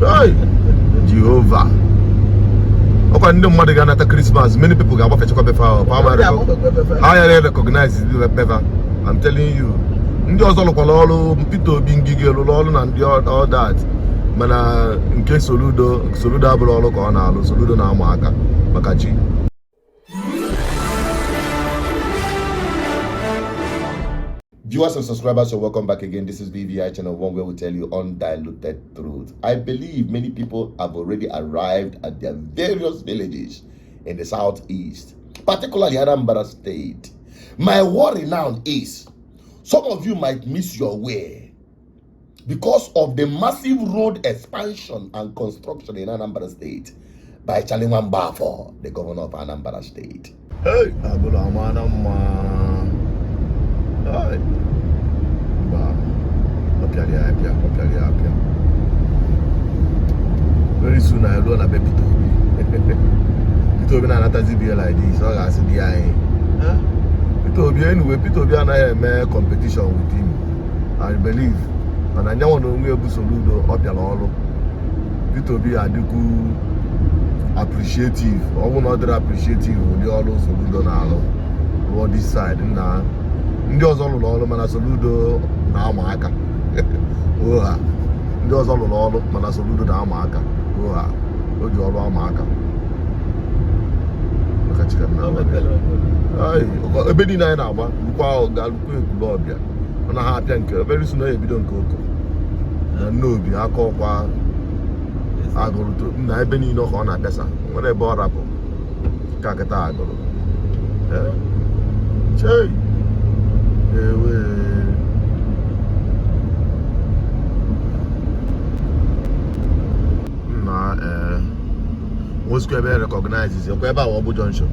Hey, Jehovah. Okay, no mother gonna Christmas. Many people got fetch before. I recognize it better. I'm telling you. Ndị ọzọ lụkwara ọrụ Peter Obi ngige lụrụ ọrụ na ndị all that. Mana nke Soludo abụrụ ọrụ ka ọ na-alụ. Soludo na-ama aka maka chi. Viewers and subscribers, so welcome back again. This is BVI Channel 1, where we tell you undiluted truth. I believe many people have already arrived at their various villages in the southeast, particularly Anambra State. My worry now is some of you might miss your way because of the massive road expansion and construction in Anambra State by Bafo, the governor of Anambra State. Hey, Hey. Very soon I will not be Peter Obi na Dubia like this. So I said, Peter Obi anyway. Peter Obi and I have competition with him. I believe, and I know we have Soludo up your Peter Obi adiku appreciative. I will not appreciative. We all Soludo now. On this side now. Ndị ọzọ lụrụ ọrụ mana Soludo na-ama aka. Oha. Ndị ọzọ lụrụ ọrụ mana Soludo na-ama aka. Oha. O ji ọrụ ama aka. Maka chika na. Ai, ebe dị na na-agba, lukwa galukwa ekulobịa. Mana ha apịa nke very soon ebido nke oko. Na n'obi aka ọkwa agụrụ na ebe niile ọ na-apịasa. Nwere ebe ọ rapụ. Ka kịta agụrụ. Chei. Most people recognize this. Okay, about Obu Junction.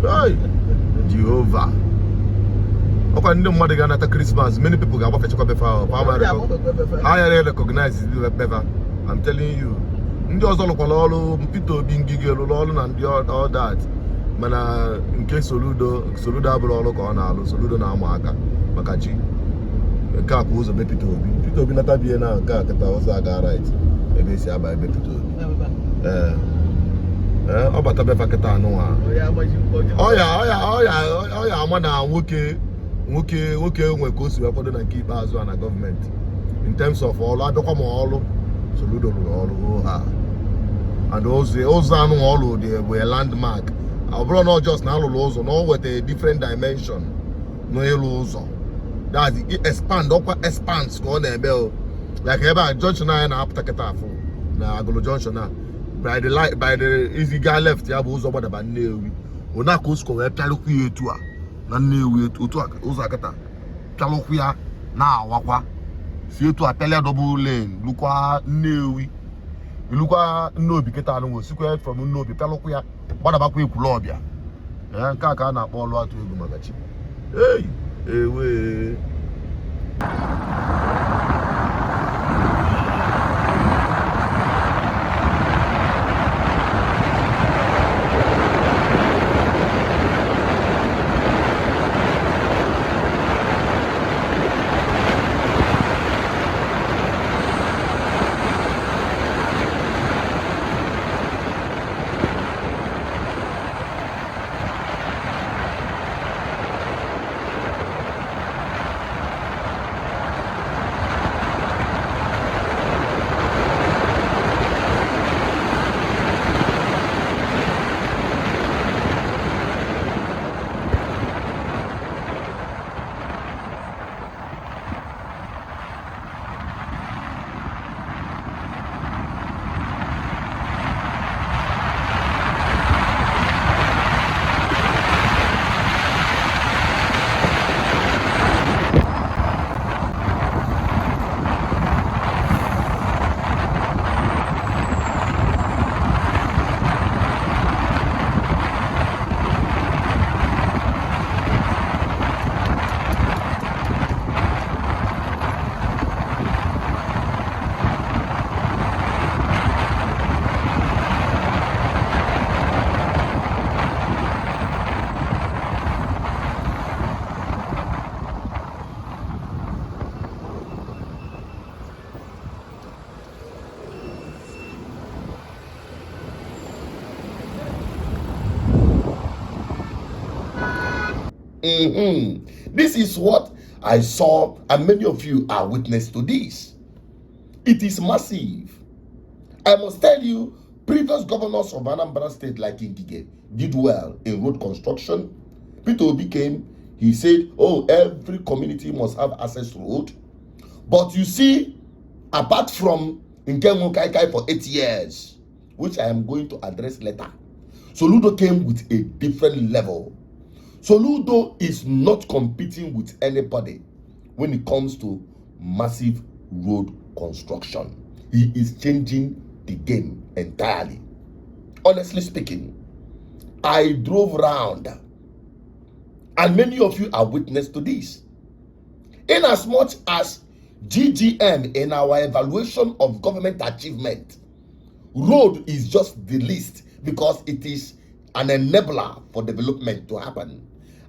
Hey, Jehovah. Okay, no mother gonna Christmas. Many people got fetch before. I recognize it better. I'm telling you. Ndị ọzọ lụkwara ọrụ Peter Obi ngige lụrụ ọrụ na ndị all that. Mana nke Soludo abụrụ ọrụ ka ọ na-alụ. Soludo na-ama aka maka chi. Nke a bụ ụzọ be Peter Obi. Peter Obi nata bie na nke a kịta ụzọ aga right. Ebe esi aba ebe Peter Obi. Ọ bata befa kịta anụ ha. Ọ ya ama na nwoke nwe ka o si wee kwado na nke ikpeazụ a na gọọmenti. In terms of ọrụ abịakwa ma ọrụ Soludo rụrụ ọrụ ha. And ụzọ anụ ọrụ dị wee landmark. Ọ bụrụ na just na alụrụ ụzọ na o weta a different dimension n'elu ụzọ. That's expand expands ka ọ na-eme o. Like ebe a junction anyị na-apụta kịta afọ na Agụlụ junction a by the easy guy left ya bụ ụzọ gbadaba Nnewi. Ona ka osikọ wee pịalụkwu ya etu a na Nnewi otu a ụzọ akịta pịalụkwu ya na-awakwa si etu a pịalịa double lane lukwa Nnewi ilukwa Nnobi kịta anụ nwe sikwa from Nnobi pịalụkwu ya gbadabakwa Ekwulọbịa. Nke a ka a na-akpọ ọlụ atụ egwu maka chi. Hey, ewe. This is what I saw, and many of you are witness to this. It is massive. I must tell you, previous governors of Anambra State like Ngige did well in road construction. Peter Obi came, he said, oh, every community must have access to road. But you see, apart from Nkengo Kaikai for 8 years, which I am going to address later, Soludo came with a different level. Soludo is not competing with anybody when it comes to massive road construction. He is changing the game entirely. Honestly speaking, I drove round, and many of you are witness to this. In as much as GGM in our evaluation of government achievement, road is just the least because it is an enabler for development to happen.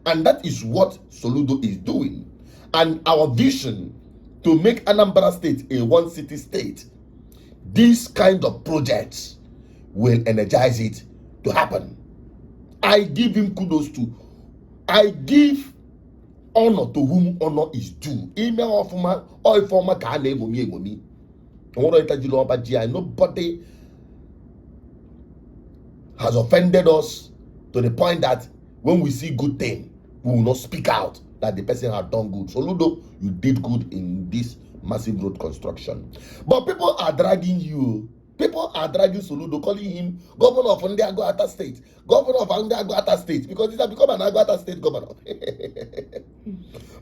And that is what Soludo is doing. And our vision to make Anambra State a one-city state, these kind of projects will energize it to happen. I give him kudos to. I give honor to whom honor is due. Nobody has offended us to the point that when we see good thing, we will not speak out that the person has done good. So Ludo, you did good in this massive road construction. But people are dragging you. People are dragging Soludo, calling him governor of Agwata State. Governor of Agwata State. Because he has become an Agwata State governor.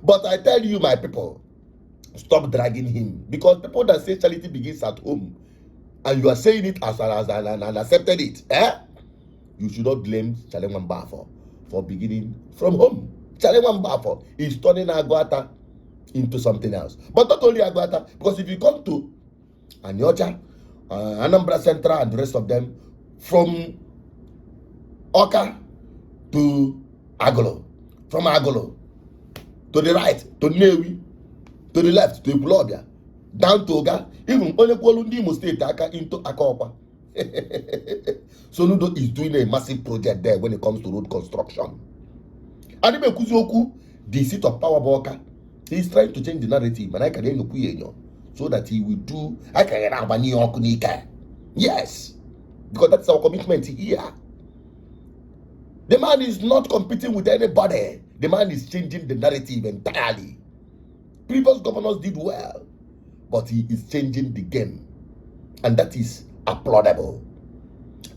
But I tell you, my people, stop dragging him. Because people that say charity begins at home, and you are saying it as and accepted it, you should not blame Chalemwamba for beginning from home. Chalemwamba is turning Agwata into something else. But not only Agwata, because if you come to Anyocha, Anambra Central and the rest of them, from Oka to Agolo, from Agolo to the right to Newi, to the left to Ikulobia, down to Oga, even Onekolundi State into Akopa. Soludo is doing a massive project there when it comes to road construction. Anime Kuzioku, the seat of power Boka, he is trying to change the narrative, and I can so that he will do. Yes, because that's our commitment here. The man is not competing with anybody. The man is changing the narrative entirely. Previous governors did well, but he is changing the game, and that is applaudable.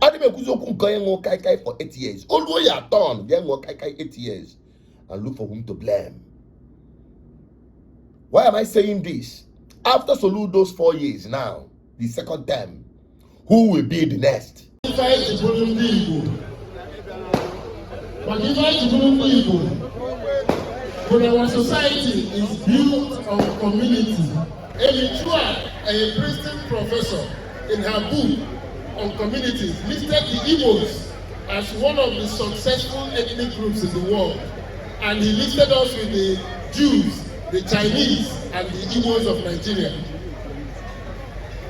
Adime Kuzoku going Kaikai for 8 years. Although you are done, going Kaikai 8 years, and look for whom to blame. Why am I saying this? After Soludo's 4 years now, the second term, who will be the next? But our society is built on community. Elichua, a Princeton professor, in her book on communities, listed the Igbos as one of the successful ethnic groups in the world. And he listed us with the Jews, the Chinese, and the Igbos of Nigeria.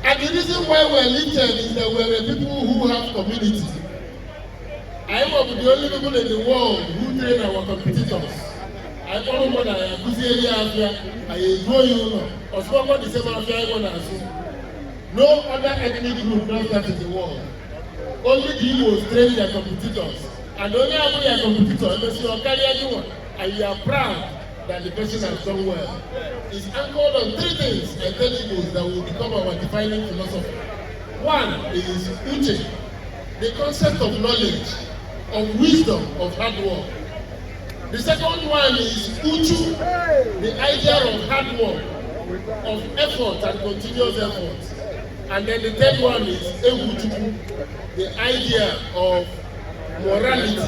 And the reason why we're listed is that we're the people who have community. I am the only people in the world who train our competitors. I don't know that I am busy area. I enjoy you. Or someone is ever no other ethnic group does that in the world. Only the Igbos train their competitors. And only after their competitors, you carry anyone. And you are proud that the person has done well. It's anchored on 3 things I tell Igbos that will become our defining philosophy. One is Uche, the concept of knowledge, of wisdom, of hard work. The second one is Uchu, the idea of hard work, of effort and continuous effort. And then the third one is Ewuchuku, the idea of morality.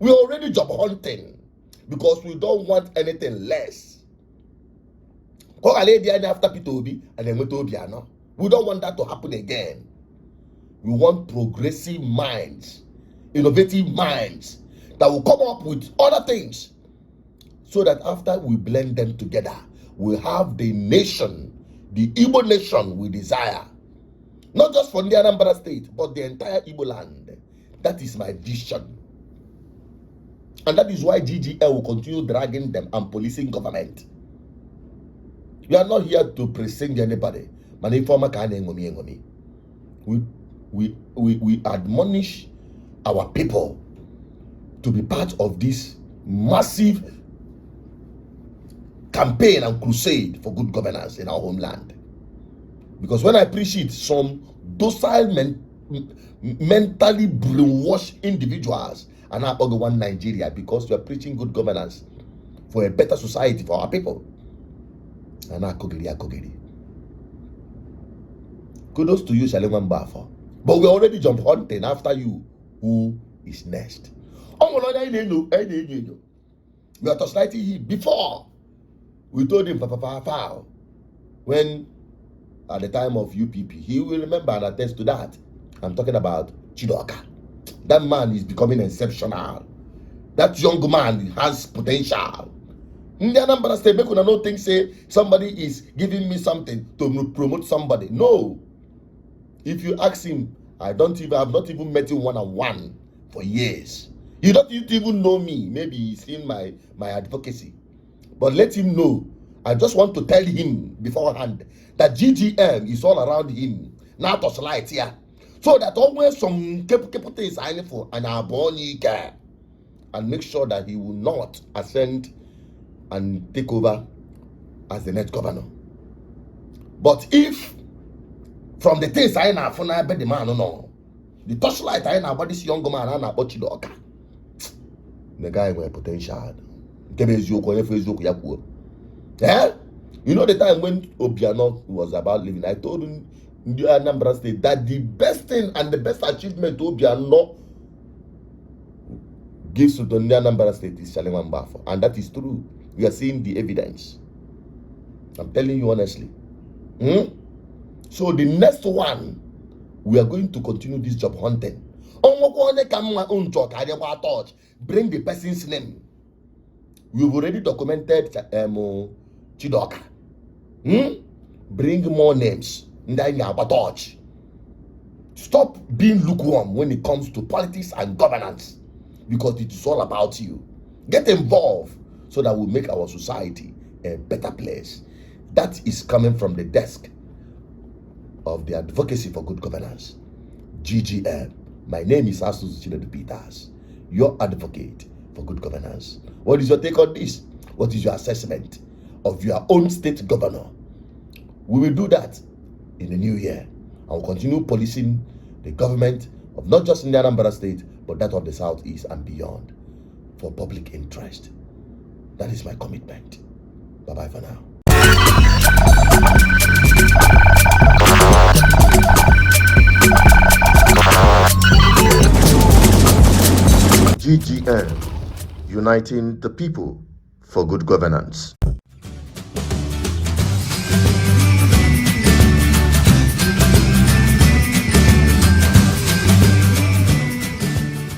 We are already job hunting because we don't want anything less. After Pitobi and then we don't want that to happen again. We want progressive minds, innovative minds that will come up with other things so that after we blend them together, we have the nation, the Igbo nation we desire. Not just for the Anambra state, but the entire Igbo land. That is my vision. And that is why GGL will continue dragging them and policing government. We are not here to present anybody. We admonish our people to be part of this massive campaign and crusade for good governance in our homeland. Because when I preach it, some docile, mentally brainwashed individuals are now going one Nigeria because we are preaching good governance for a better society for our people. And now Kogeri. Kudos to you, Shaleman Bafo. But we already jump hunting after you. Who is next? We are torchlighting him before. We told him when at the time of UPP, he will remember and attest to that. I'm talking about Chidoka. That man is becoming exceptional. That young man has potential. In the Anambra state, make una no think say somebody is giving me something to promote somebody. No. If you ask him, I've not even met him one-on-one for years. You don't even know me. Maybe he's seen my advocacy. But let him know. I just want to tell him beforehand that GGM is all around him. Not to slide here. So that always some people is signing for an aboni care. And make sure that he will not ascend and take over as the next governor. But if from the things I know for now, the man no, the torchlight I know about this young man and about Chidoka, the guy with potential. Yeah, you know the time when Obiano was about leaving, I told him in the Anambra state that the best thing and the best achievement Obiano gives to the Anambra state is Shaleman Bafo, and that is true. We are seeing the evidence. I'm telling you honestly. So the next one, we are going to continue this job hunting. Bring the person's name. We've already documented Chidoka. Bring more names. Stop being lukewarm when it comes to politics and governance, because it is all about you. Get involved so that we make our society a better place. That is coming from the desk of the Advocacy for Good Governance, GGM. My name is Asus Chinedu Peters, your advocate for good governance. What is your take on this? What is your assessment of your own state governor? We will do that in the new year. I will continue policing the government of not just in the Anambra state, but that of the Southeast and beyond for public interest. That is my commitment. Bye-bye for now. GGM, uniting the people for good governance.